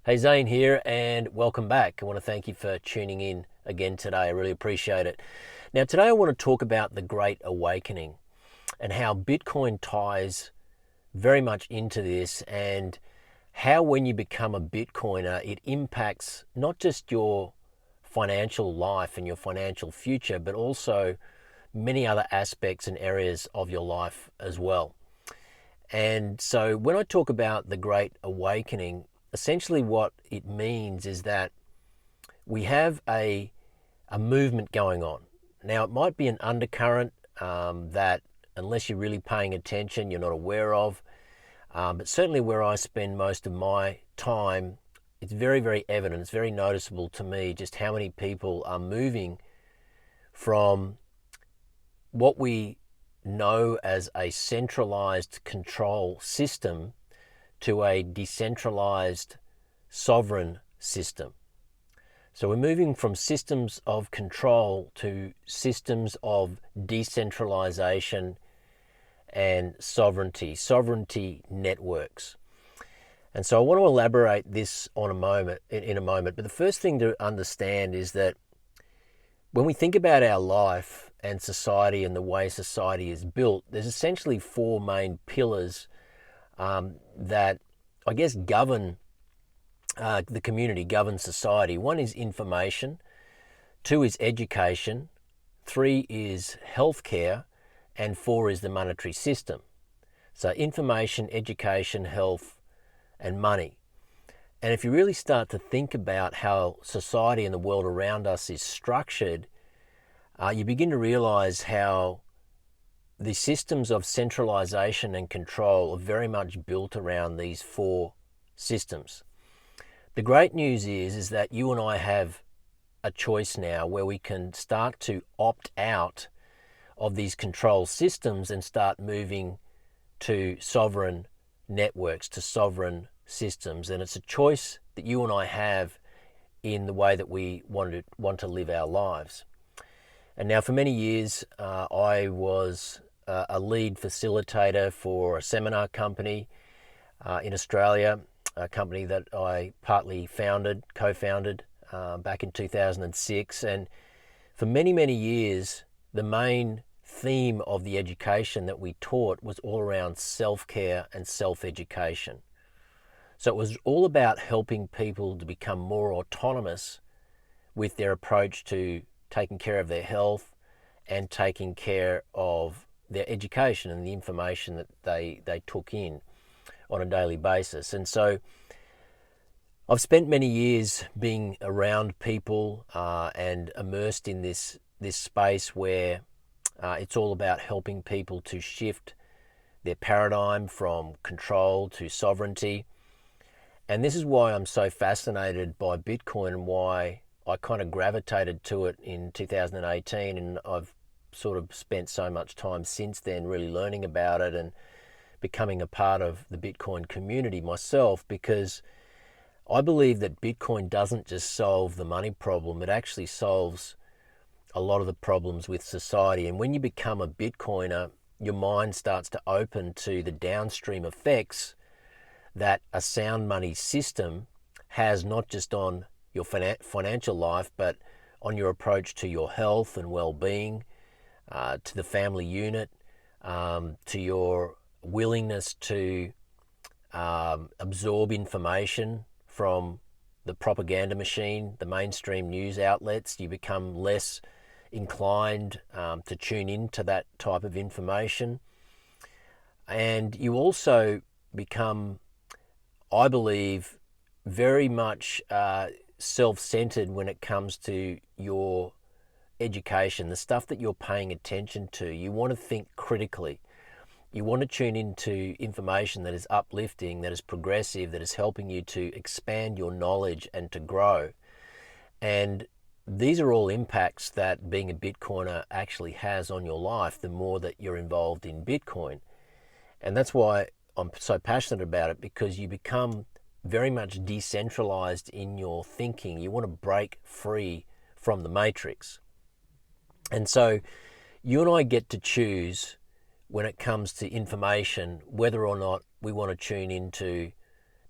Hey, Zane here, and welcome back. I want to thank you for tuning in again today. I really appreciate it. Now, today I want to talk about the Great Awakening and how Bitcoin ties very much into this, and how when you become a Bitcoiner, it impacts not just your financial life and your financial future, but also many other aspects and areas of your life as well. And so when I talk about the Great Awakening, essentially what it means is that we have a movement going on. Now, it might be an undercurrent that, unless you're really paying attention, you're not aware of. But certainly where I spend most of my time, it's very, very evident. It's very noticeable to me just how many people are moving from what we know as a centralized control system to a decentralized sovereign system. So we're moving from systems of control to systems of decentralization and sovereignty networks. And so I want to elaborate this in a moment. But the first thing to understand is that when we think about our life and society and the way society is built, there's essentially four main pillars that I guess govern the community, govern society. One is information, two is education, three is healthcare, and four is the monetary system. So information, education, health, and money. And if you really start to think about how society and the world around us is structured, you begin to realize how the systems of centralization and control are very much built around these four systems. The great news is that you and I have a choice now where we can start to opt out of these control systems and start moving to sovereign networks, to sovereign systems. And it's a choice that you and I have in the way that we want to live our lives. And now for many years, I was a lead facilitator for a seminar company in Australia, a company that I partly co-founded back in 2006. And for many, many years, the main theme of the education that we taught was all around self-care and self-education. So it was all about helping people to become more autonomous with their approach to taking care of their health and taking care of their education and the information that they took in on a daily basis. And so I've spent many years being around people and immersed in this space where it's all about helping people to shift their paradigm from control to sovereignty. And this is why I'm so fascinated by Bitcoin and why I kind of gravitated to it in 2018. And I've sort of spent so much time since then really learning about it and becoming a part of the Bitcoin community myself, because I believe that Bitcoin doesn't just solve the money problem, it actually solves a lot of the problems with society. And when you become a Bitcoiner, your mind starts to open to the downstream effects that a sound money system has, not just on your financial life, but on your approach to your health and well-being, to the family unit, to your willingness to absorb information from the propaganda machine, the mainstream news outlets. You become less inclined to tune into that type of information. And you also become, I believe, very much self-centered when it comes to your education, the stuff that you're paying attention to. You want to think critically. You want to tune into information that is uplifting, that is progressive, that is helping you to expand your knowledge and to grow. And these are all impacts that being a Bitcoiner actually has on your life the more that you're involved in Bitcoin. And that's why I'm so passionate about it, because you become very much decentralized in your thinking. You want to break free from the matrix. And so you and I get to choose, when it comes to information, whether or not we want to tune into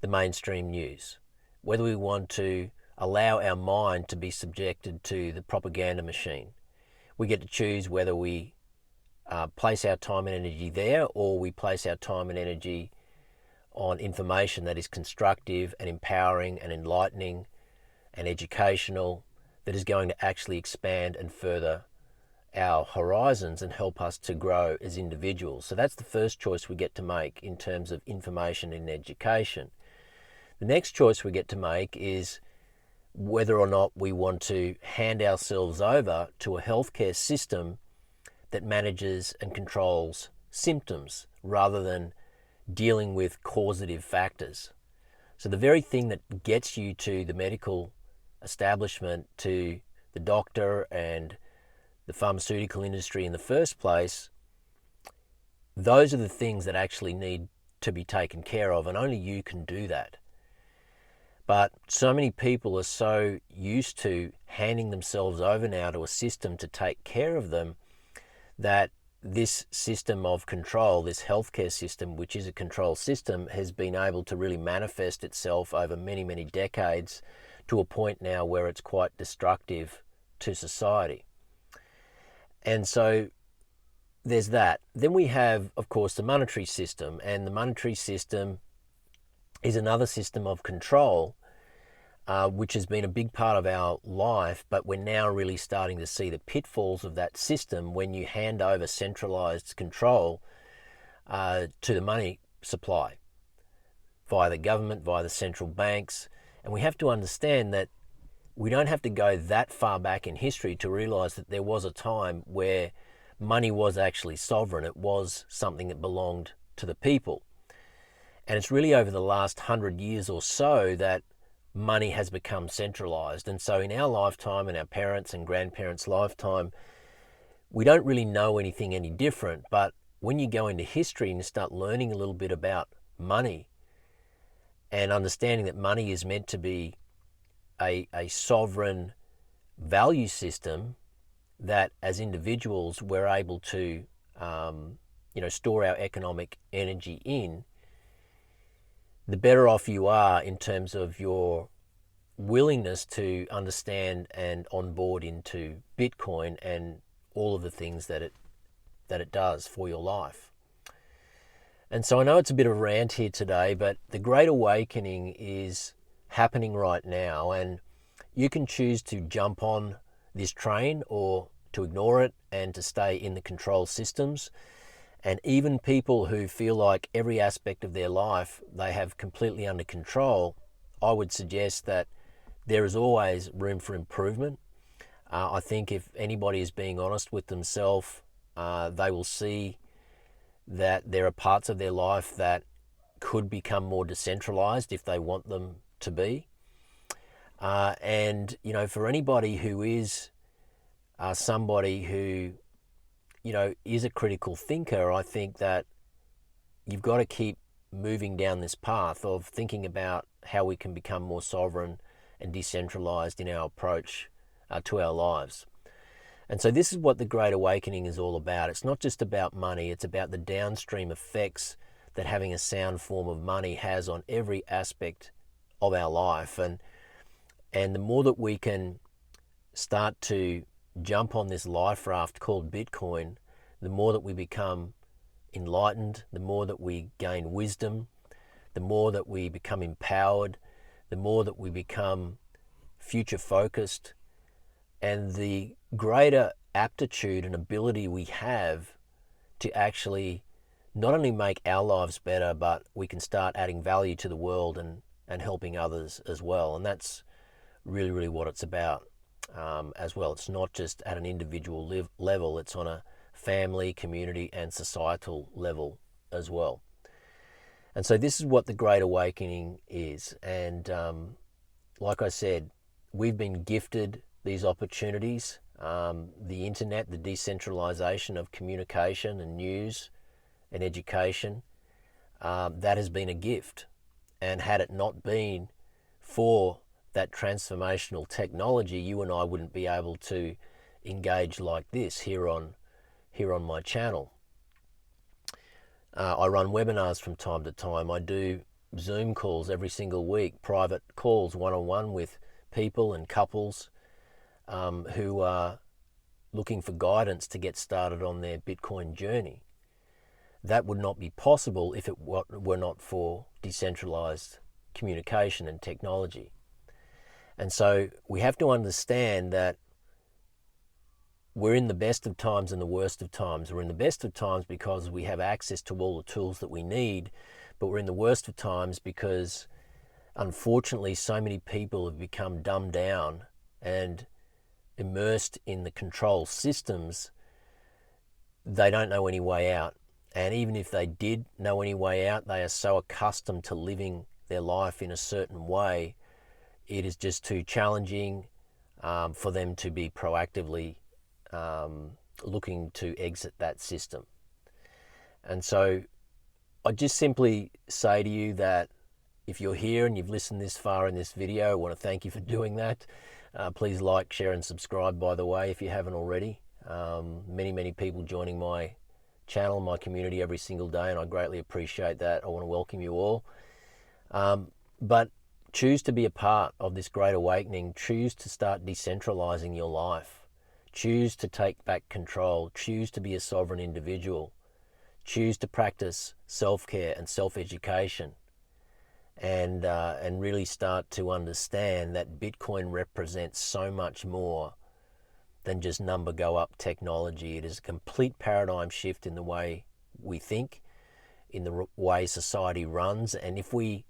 the mainstream news, whether we want to allow our mind to be subjected to the propaganda machine. We get to choose whether we place our time and energy there, or we place our time and energy on information that is constructive and empowering and enlightening and educational, that is going to actually expand and further our horizons and help us to grow as individuals. So that's the first choice we get to make in terms of information and education. The next choice we get to make is whether or not we want to hand ourselves over to a healthcare system that manages and controls symptoms rather than dealing with causative factors. So the very thing that gets you to the medical establishment, to the doctor and the pharmaceutical industry in the first place, those are the things that actually need to be taken care of, and only you can do that. But so many people are so used to handing themselves over now to a system to take care of them that this system of control, this healthcare system, which is a control system, has been able to really manifest itself over many, many decades to a point now where it's quite destructive to society. And so there's that. Then we have, of course, the monetary system, and the monetary system is another system of control, which has been a big part of our life, but we're now really starting to see the pitfalls of that system when you hand over centralized control to the money supply via the government, via the central banks. And we have to understand that we don't have to go that far back in history to realize that there was a time where money was actually sovereign. It was something that belonged to the people. And it's really over the last 100 years or so that money has become centralized. And so in our lifetime, in our parents' and grandparents' lifetime, we don't really know anything any different. But when you go into history and start learning a little bit about money and understanding that money is meant to be a sovereign value system that as individuals we're able to store our economic energy in, the better off you are in terms of your willingness to understand and onboard into Bitcoin and all of the things that it does for your life. And so I know it's a bit of a rant here today, but the Great Awakening is happening right now, and you can choose to jump on this train or to ignore it and to stay in the control systems. And even people who feel like every aspect of their life they have completely under control, I would suggest that there is always room for improvement. I think if anybody is being honest with themselves, they will see that there are parts of their life that could become more decentralized if they want them to be. And for anybody who is somebody who is a critical thinker, I think that you've got to keep moving down this path of thinking about how we can become more sovereign and decentralized in our approach to our lives. And so this is what the Great Awakening is all about. It's not just about money, it's about the downstream effects that having a sound form of money has on every aspect of our life. And the more that we can start to jump on this life raft called Bitcoin, the more that we become enlightened, the more that we gain wisdom, the more that we become empowered, the more that we become future focused, and the greater aptitude and ability we have to actually not only make our lives better, but we can start adding value to the world and helping others as well. And that's really, really what it's about as well. It's not just at an individual level, it's on a family, community, and societal level as well. And so this is what the Great Awakening is. And like I said, we've been gifted these opportunities. The internet, the decentralization of communication and news and education, that has been a gift. And had it not been for that transformational technology, you and I wouldn't be able to engage like this here on my channel. I run webinars from time to time. I do Zoom calls every single week, private calls one-on-one with people and couples who are looking for guidance to get started on their Bitcoin journey. That would not be possible if it were not for decentralized communication and technology. And so we have to understand that we're in the best of times and the worst of times. We're in the best of times because we have access to all the tools that we need, but we're in the worst of times because, unfortunately, so many people have become dumbed down and immersed in the control systems. They don't know any way out. And even if they did know any way out, they are so accustomed to living their life in a certain way, it is just too challenging for them to be proactively looking to exit that system. And so I just simply say to you that if you're here and you've listened this far in this video, I want to thank you for doing that. Please like, share and subscribe, by the way, if you haven't already. Many people joining my channel, my community every single day, and I greatly appreciate that. I want to welcome you all. But choose to be a part of this great awakening. Choose to start decentralizing your life. Choose to take back control. Choose to be a sovereign individual. Choose to practice self-care and self-education, and really start to understand that Bitcoin represents so much more than just number go up technology. It is a complete paradigm shift in the way we think, in the way society runs. And if we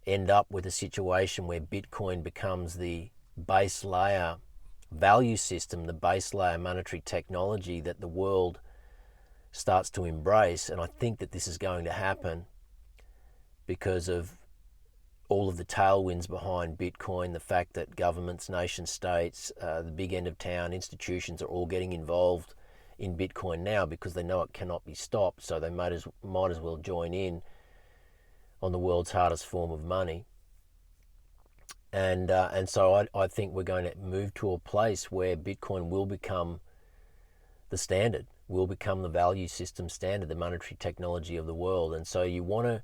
end up with a situation where Bitcoin becomes the base layer value system, the base layer monetary technology that the world starts to embrace, and I think that this is going to happen because of all of the tailwinds behind Bitcoin, the fact that governments, nation states, the big end of town institutions are all getting involved in Bitcoin now because they know it cannot be stopped, so they might as well join in on the world's hardest form of money. And so I think we're going to move to a place where Bitcoin will become the standard, will become the value system standard, the monetary technology of the world. And so you want to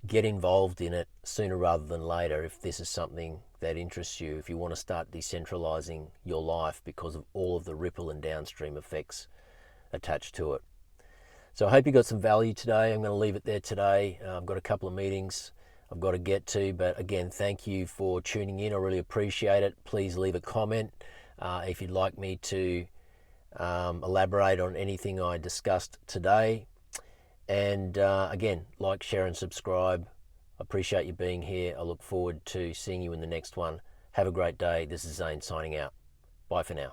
get involved in it sooner rather than later if this is something that interests you, if you want to start decentralizing your life because of all of the ripple and downstream effects attached to it. So I hope you got some value today. I'm going to leave it there today. I've got a couple of meetings I've got to get to, but again, thank you for tuning in. I really appreciate it. Please leave a comment if you'd like me to elaborate on anything I discussed today. And again, like, share and subscribe. I appreciate you being here. I look forward to seeing you in the next one. Have a great day. This is Zane signing out. Bye for now.